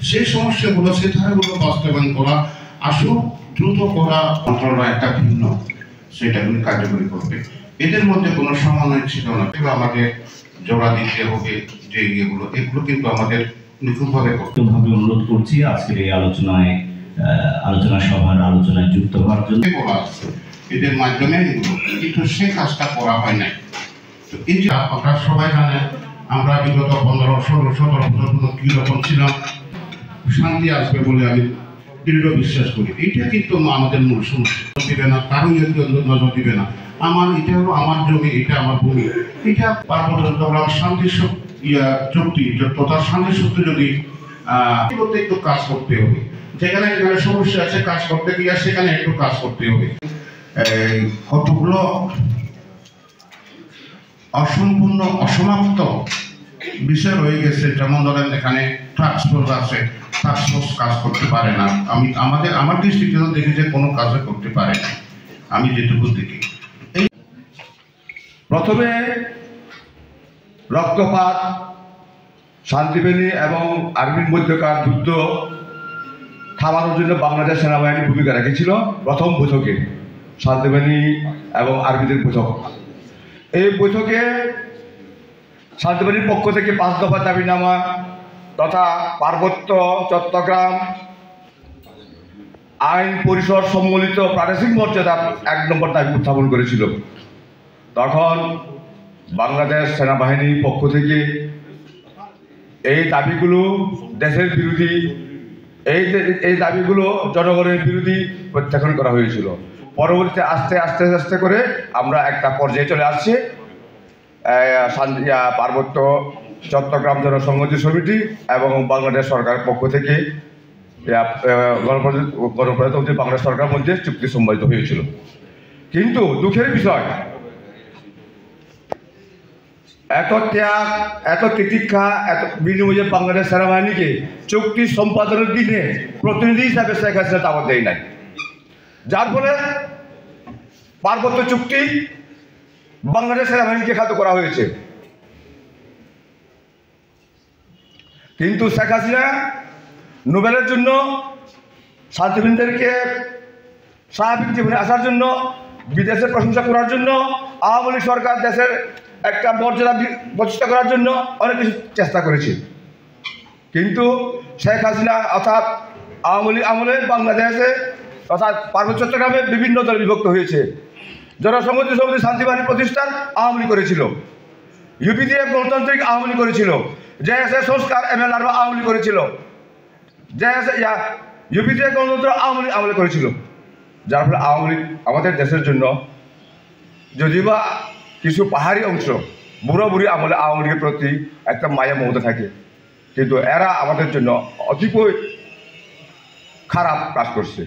সেই সমস্যাগুলো সে ধারাগুলো বাস্তবায়ন করা আসলে দ্রুত করা মন্ত্রণালয় একটা ভিন্ন সেটাগুলি কার্যকরী করবে। এদের মধ্যে কোনো সমন্বয় ছিল না। আমাদের জোড়া দিতে হবে যে এগুলো কিন্তু আমাদের নিখুঁতভাবে ভাবে অনুরোধ করছি আজকের এই আলোচনা সভার আলোচনায় যুক্ত হওয়ার জন্য। এদের মাধ্যমে কিন্তু সে কাজটা করা হয় নাই। তো এই যে আপনারা সবাই জানেন আমরা বিগত 15-16-17 বছর কিরকম ছিলাম, শান্তি আসবে বলে আমি দৃঢ় বিশ্বাস করি। এটা কিন্তু আমাদের মূল সমস্যা দিবে না, কারোই নজর দিবে না। এটা হলো আমার জমি, এটা আমার ভূমি, এটা শান্তি চুক্তি তথা শান্তি সূত্রে যদি একটু কাজ করতে হবে। যেখানে যেখানে সমস্যা আছে কাজ করতে গিয়ে সেখানে একটু কাজ করতে হবে। কতগুলো অসম্পূর্ণ অসমাপ্ত বিষয় রয়ে গেছে, যেমন ধরেন এখানে টাস্কফোর্স আছে, টাস্কফোর্স কাজ করতে পারে না। আমার দৃষ্টিতে দেখি যে কোনো কাজে করতে পারে না, আমি যেটুকু দেখি। প্রথমে রক্তপাত, শান্তিবাহিনী এবং আর্মির মধ্যকার যুদ্ধ থামানোর জন্য বাংলাদেশ সেনাবাহিনী ভূমিকা রেখেছিল প্রথম বৈঠকে, শান্তিবাহিনী এবং আর্মিদের বৈঠক। এই বৈঠকে শান্তিবাহিনীর পক্ষ থেকে 5 দফা দাবিনামা তথা পার্বত্য চট্টগ্রাম আইন পরিষদ সম্মিলিত প্রাদেশিক মর্যাদা 1 নম্বর দাবি উত্থাপন করেছিল। তখন বাংলাদেশ সেনাবাহিনীর পক্ষ থেকে এই দাবিগুলো দেশের বিরোধী, এই দাবিগুলো জনগণের বিরোধী প্রত্যাখ্যান করা হয়েছিল। পরবর্তীতে আস্তে আস্তে করে আমরা একটা পর্যায়ে চলে আসছি পার্বত্য চট্টগ্রাম জনসংহতি সমিতি এবং বাংলাদেশ সরকারের পক্ষ থেকে গণপ্রজাতন্ত্রী বাংলাদেশ সরকারের মধ্যে চুক্তি সম্পাদিত হয়েছিল। কিন্তু দুঃখের বিষয়, এত ত্যাগ, এত তিতিক্ষা, এত বিনিময়ে বাংলাদেশ সেনাবাহিনীকে চুক্তি সম্পাদনের দিনে প্রতিনিধি হিসাবে শেখ হাসিনা দাওয়াত দেয় নাই, যার ফলে পার্বত্য চুক্তি বাংলাদেশ সেনাবাহিনীকে খাত করা হয়েছে। কিন্তু শেখ হাসিনা নোবেলের জন্য, শান্তিবাহিনীদেরকে স্বাভাবিক জীবনে আসার জন্য, বিদেশে প্রশংসা করার জন্য, আওয়ামী লীগ সরকার দেশের একটা মর্যাদা প্রতিষ্ঠা করার জন্য অনেক কিছু চেষ্টা করেছে। কিন্তু শেখ হাসিনা অর্থাৎ আওয়ামী লীগ আমলে বাংলাদেশে অর্থাৎ পার্বত্য চট্টগ্রামে বিভিন্ন দলে বিভক্ত হয়েছে। জনসংহতি সমিতি শান্তিবাহিনী প্রতিষ্ঠান আওয়ামী লীগ করেছিল, ইউপিডিএফ গণতান্ত্রিক আওয়ামী লীগ করেছিল, জেএসএ সংস্কার MLR আওয়ামী লীগ করেছিল, ইউপিডিএফ গণতন্ত্র আওয়ামী লীগ আমলে করেছিল। যার ফলে আওয়ামী লীগ আমাদের দেশের জন্য, যদিও বা কিছু পাহাড়ি অংশ বুড়ো বুড়ি আমলে আওয়ামী লীগের প্রতি একটা মায়া মমতা থাকে, কিন্তু এরা আমাদের জন্য অতিপয় খারাপ কাজ করছে।